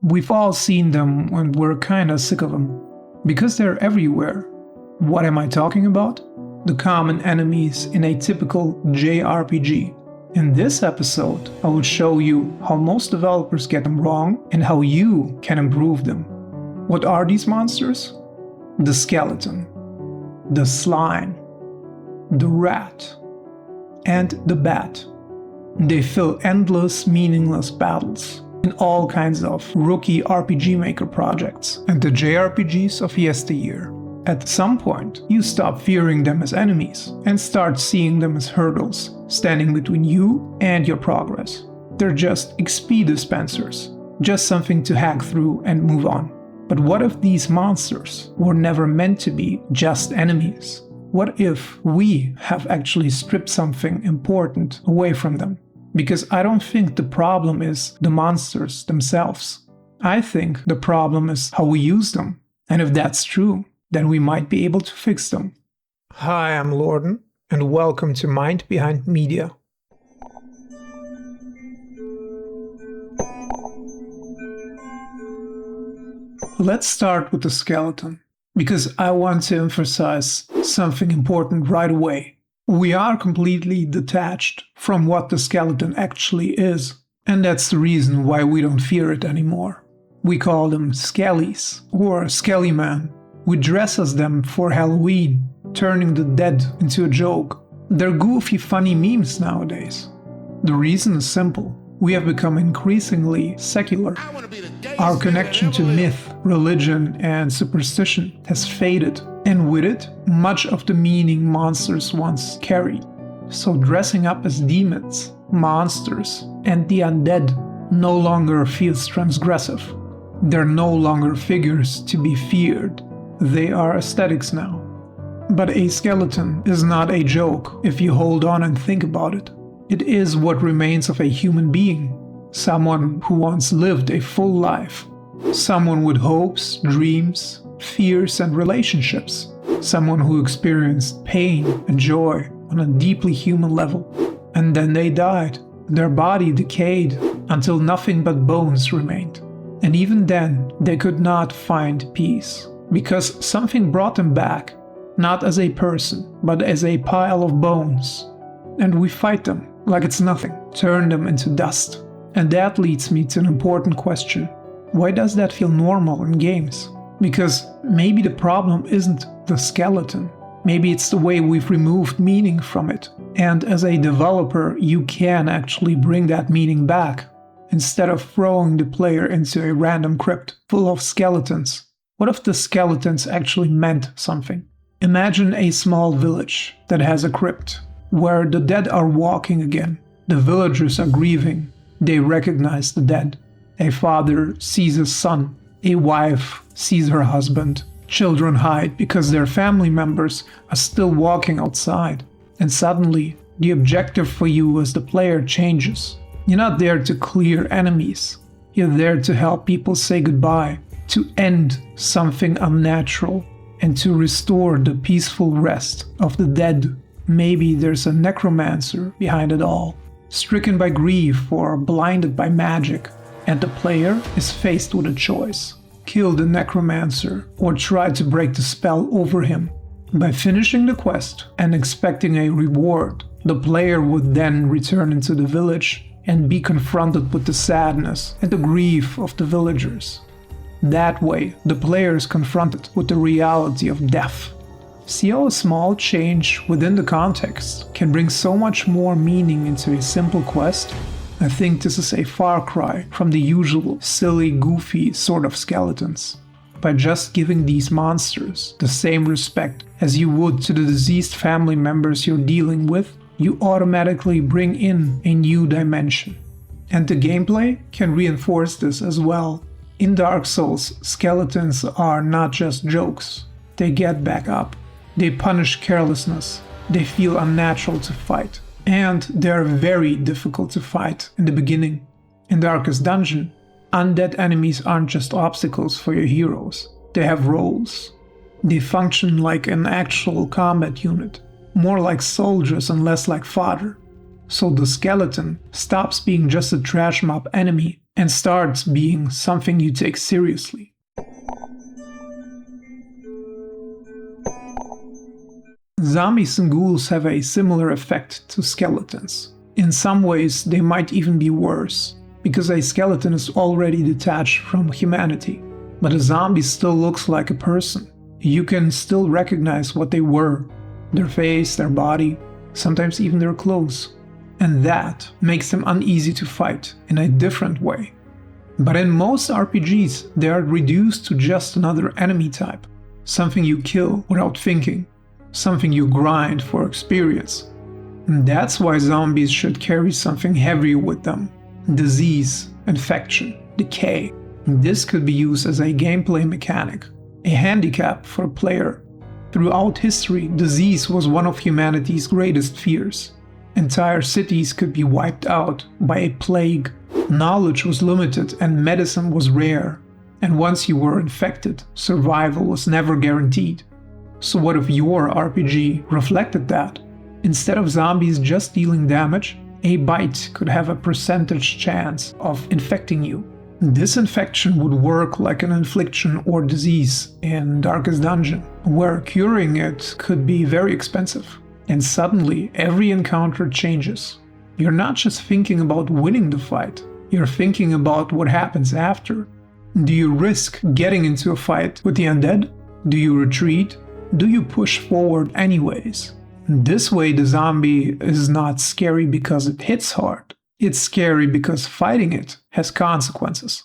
We've all seen them and we're kinda sick of them. Because they're everywhere. What am I talking about? The common enemies in a typical JRPG. In this episode, I will show you how most developers get them wrong and how you can improve them. What are these monsters? The skeleton, the slime, the rat, and the bat. They fill endless, meaningless battles in all kinds of rookie RPG Maker projects and the JRPGs of yesteryear. At some point, you stop fearing them as enemies and start seeing them as hurdles, standing between you and your progress. They're just XP dispensers, just something to hack through and move on. But what if these monsters were never meant to be just enemies? What if we have actually stripped something important away from them? Because I don't think the problem is the monsters themselves. I think the problem is how we use them. And if that's true, then we might be able to fix them. Hi, I'm Lorden, and welcome to Mind Behind Media. Let's start with the skeleton, because I want to emphasize something important right away. We are completely detached from what the skeleton actually is, and that's the reason why we don't fear it anymore. We call them skellies, or skellyman. We dress as them for Halloween, turning the dead into a joke. They're goofy, funny memes nowadays. The reason is simple. We have become increasingly secular. Our connection to myth, religion, and superstition has faded, and with it, much of the meaning monsters once carried. So dressing up as demons, monsters, and the undead no longer feels transgressive. They're no longer figures to be feared. They are aesthetics now. But a skeleton is not a joke if you hold on and think about it. It is what remains of a human being, someone who once lived a full life, someone with hopes, dreams, fears, and relationships, someone who experienced pain and joy on a deeply human level. And then they died. Their body decayed until nothing but bones remained. And even then, they could not find peace. Because something brought them back, not as a person, but as a pile of bones. And we fight them like it's nothing, turn them into dust. And that leads me to an important question. Why does that feel normal in games? Because maybe the problem isn't the skeleton. Maybe it's the way we've removed meaning from it. And as a developer, you can actually bring that meaning back, instead of throwing the player into a random crypt full of skeletons. What if the skeletons actually meant something? Imagine a small village that has a crypt, where the dead are walking again. The villagers are grieving. They recognize the dead. A father sees his son. A wife sees her husband. Children hide because their family members are still walking outside. And suddenly, the objective for you as the player changes. You're not there to clear enemies. You're there to help people say goodbye, to end something unnatural, and to restore the peaceful rest of the dead. Maybe there's a necromancer behind it all, stricken by grief or blinded by magic, and the player is faced with a choice. Kill the necromancer or try to break the spell over him. By finishing the quest and expecting a reward, the player would then return into the village and be confronted with the sadness and the grief of the villagers. That way, the player is confronted with the reality of death. See how a small change within the context can bring so much more meaning into a simple quest? I think this is a far cry from the usual silly, goofy sort of skeletons. By just giving these monsters the same respect as you would to the deceased family members you're dealing with, you automatically bring in a new dimension. And the gameplay can reinforce this as well. In Dark Souls, skeletons are not just jokes. They get back up. They punish carelessness. They feel unnatural to fight. And they're very difficult to fight in the beginning. In Darkest Dungeon, undead enemies aren't just obstacles for your heroes. They have roles. They function like an actual combat unit, more like soldiers and less like fodder. So the skeleton stops being just a trash mob enemy and starts being something you take seriously. Zombies and ghouls have a similar effect to skeletons. In some ways, they might even be worse, because a skeleton is already detached from humanity, but a zombie still looks like a person. You can still recognize what they were, their face, their body, sometimes even their clothes. And that makes them uneasy to fight in a different way. But in most RPGs, they are reduced to just another enemy type, something you kill without thinking, something you grind for experience. And that's why zombies should carry something heavier with them: disease, infection, decay. This could be used as a gameplay mechanic, a handicap for a player. Throughout history, disease was one of humanity's greatest fears. Entire cities could be wiped out by a plague. Knowledge was limited and medicine was rare. And once you were infected, survival was never guaranteed. So what if your RPG reflected that? Instead of zombies just dealing damage, a bite could have a percentage chance of infecting you. This infection would work like an infliction or disease in Darkest Dungeon, where curing it could be very expensive. And suddenly, every encounter changes. You're not just thinking about winning the fight, you're thinking about what happens after. Do you risk getting into a fight with the undead? Do you retreat? Do you push forward anyways? This way, the zombie is not scary because it hits hard. It's scary because fighting it has consequences.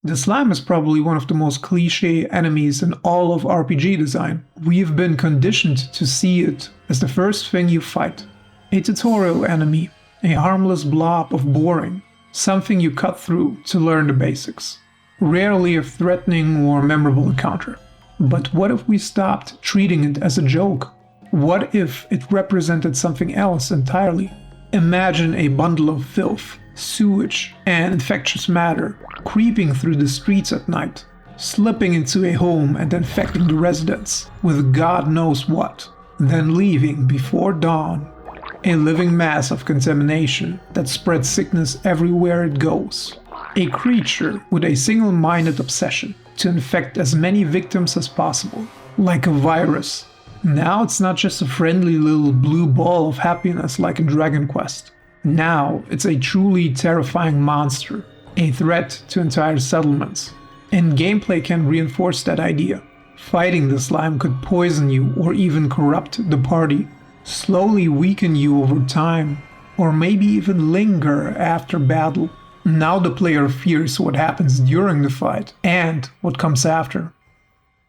The slime is probably one of the most cliché enemies in all of RPG design. We've been conditioned to see it as the first thing you fight. A tutorial enemy, a harmless blob of boring, something you cut through to learn the basics. Rarely a threatening or memorable encounter. But what if we stopped treating it as a joke? What if it represented something else entirely? Imagine a bundle of filth, sewage, and infectious matter creeping through the streets at night, slipping into a home and infecting the residents with God knows what, then leaving before dawn. A living mass of contamination that spreads sickness everywhere it goes. A creature with a single-minded obsession to infect as many victims as possible, like a virus. Now it's not just a friendly little blue ball of happiness like in Dragon Quest. Now it's a truly terrifying monster, a threat to entire settlements. And gameplay can reinforce that idea. Fighting the slime could poison you or even corrupt the party, slowly weaken you over time, or maybe even linger after battle. Now the player fears what happens during the fight and what comes after.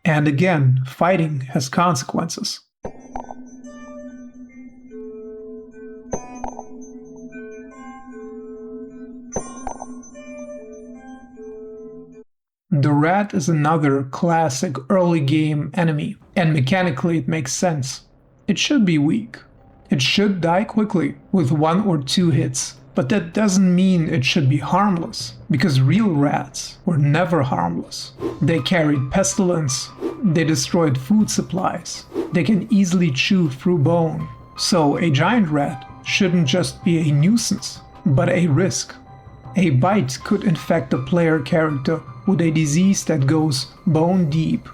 And again, fighting has consequences. The rat is another classic early game enemy, and mechanically it makes sense. It should be weak. It should die quickly with 1 or 2 hits. But that doesn't mean it should be harmless, because real rats were never harmless. They carried pestilence, they destroyed food supplies, they can easily chew through bone. So a giant rat shouldn't just be a nuisance, but a risk. A bite could infect a player character with a disease that goes bone deep.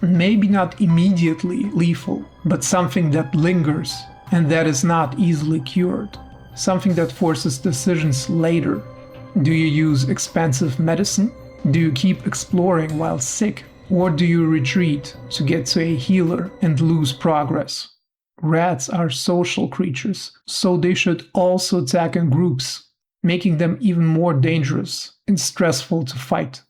Maybe not immediately lethal, but something that lingers and that is not easily cured. Something that forces decisions later. Do you use expensive medicine? Do you keep exploring while sick? Or do you retreat to get to a healer and lose progress? Rats are social creatures, so they should also attack in groups, making them even more dangerous and stressful to fight.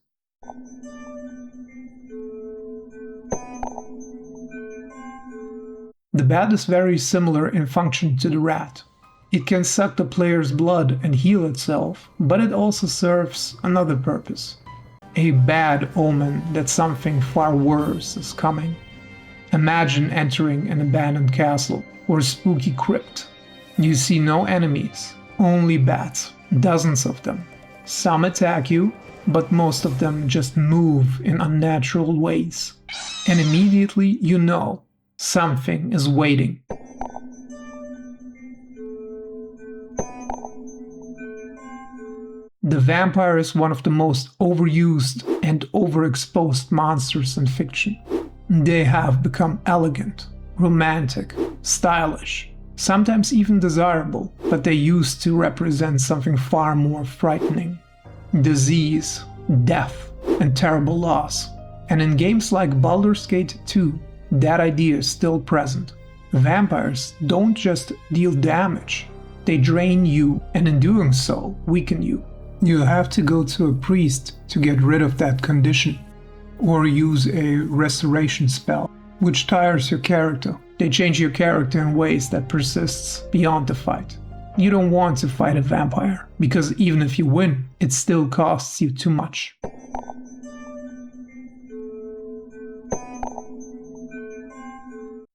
The bat is very similar in function to the rat. It can suck the player's blood and heal itself, but it also serves another purpose. A bad omen that something far worse is coming. Imagine entering an abandoned castle or spooky crypt. You see no enemies, only bats, dozens of them. Some attack you, but most of them just move in unnatural ways. And immediately you know something is waiting. The vampire is one of the most overused and overexposed monsters in fiction. They have become elegant, romantic, stylish, sometimes even desirable, but they used to represent something far more frightening: disease, death, and terrible loss. And in games like Baldur's Gate 2, that idea is still present. Vampires don't just deal damage, they drain you, and in doing so, weaken you. You have to go to a priest to get rid of that condition, or use a restoration spell, which tires your character. They change your character in ways that persists beyond the fight. You don't want to fight a vampire, because even if you win, it still costs you too much.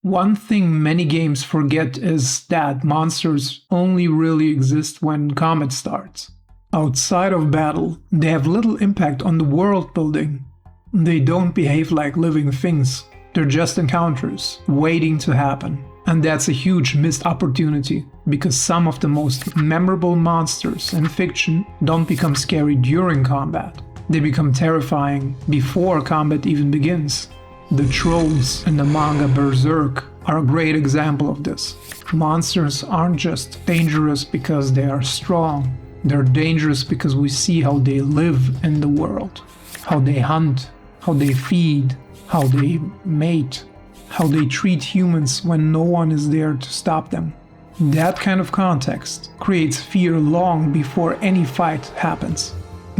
One thing many games forget is that monsters only really exist when combat starts. Outside of battle, they have little impact on the world building. They don't behave like living things, they're just encounters, waiting to happen. And that's a huge missed opportunity, because some of the most memorable monsters in fiction don't become scary during combat. They become terrifying before combat even begins. The trolls in the manga Berserk are a great example of this. Monsters aren't just dangerous because they are strong. They're dangerous because we see how they live in the world, how they hunt, how they feed, how they mate, how they treat humans when no one is there to stop them. That kind of context creates fear long before any fight happens.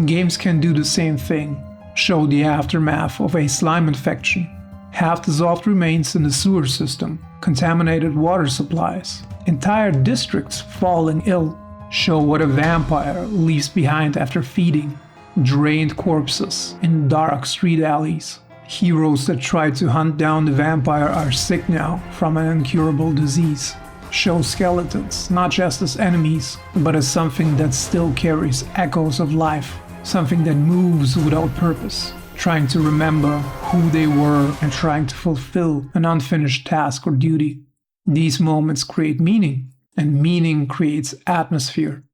Games can do the same thing, show the aftermath of a slime infection, half-dissolved remains in the sewer system, contaminated water supplies, entire districts falling ill, show what a vampire leaves behind after feeding, drained corpses in dark street alleys. Heroes that try to hunt down the vampire are sick now from an incurable disease. Show skeletons not just as enemies, but as something that still carries echoes of life, something that moves without purpose, trying to remember who they were and trying to fulfill an unfinished task or duty. These moments create meaning, and meaning creates atmosphere.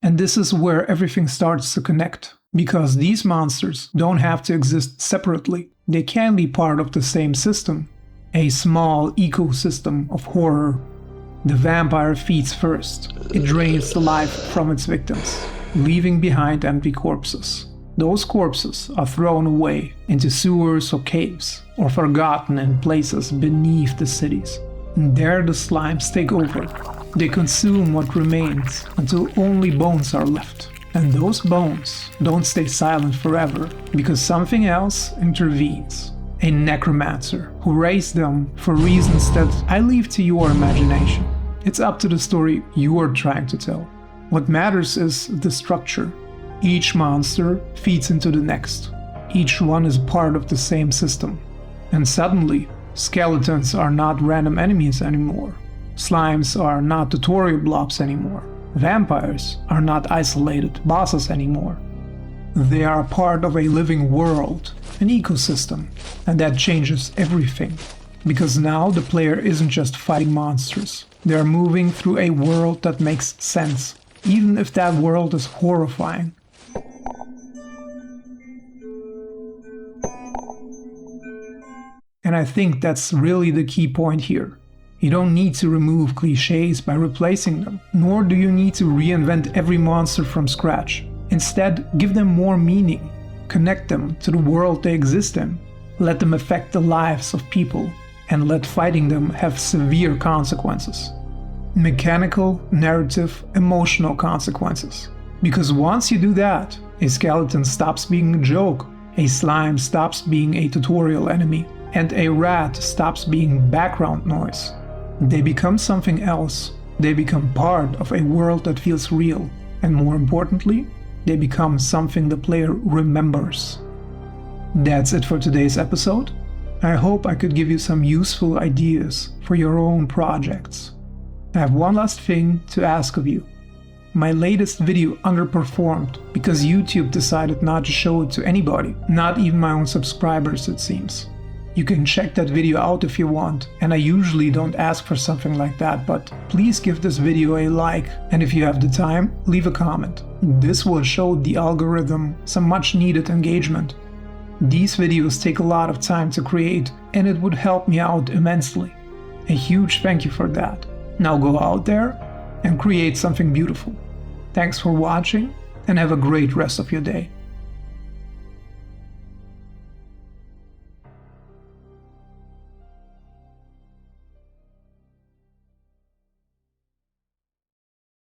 And this is where everything starts to connect, because these monsters don't have to exist separately. They can be part of the same system, a small ecosystem of horror. The vampire feeds first. It drains the life from its victims, leaving behind empty corpses. Those corpses are thrown away into sewers or caves, or forgotten in places beneath the cities. And there the slimes take over. They consume what remains until only bones are left. And those bones don't stay silent forever, because something else intervenes. A necromancer who raised them for reasons that I leave to your imagination. It's up to the story you are trying to tell. What matters is the structure. Each monster feeds into the next. Each one is part of the same system. And suddenly, skeletons are not random enemies anymore. Slimes are not tutorial blobs anymore. Vampires are not isolated bosses anymore. They are part of a living world, an ecosystem, and that changes everything. Because now the player isn't just fighting monsters. They are moving through a world that makes sense, even if that world is horrifying. And I think that's really the key point here. You don't need to remove cliches by replacing them, nor do you need to reinvent every monster from scratch. Instead, give them more meaning, connect them to the world they exist in, let them affect the lives of people, and let fighting them have severe consequences. Mechanical, narrative, emotional consequences. Because once you do that, a skeleton stops being a joke, a slime stops being a tutorial enemy, and a rat stops being background noise. They become something else. They become part of a world that feels real, and more importantly, they become something the player remembers. That's it for today's episode. I hope I could give you some useful ideas for your own projects. I have one last thing to ask of you. My latest video underperformed because YouTube decided not to show it to anybody, not even my own subscribers it seems. You can check that video out if you want, and I usually don't ask for something like that, but please give this video a like, and if you have the time, leave a comment. This will show the algorithm some much needed engagement. These videos take a lot of time to create, and it would help me out immensely. A huge thank you for that. Now go out there and create something beautiful. Thanks for watching, and have a great rest of your day.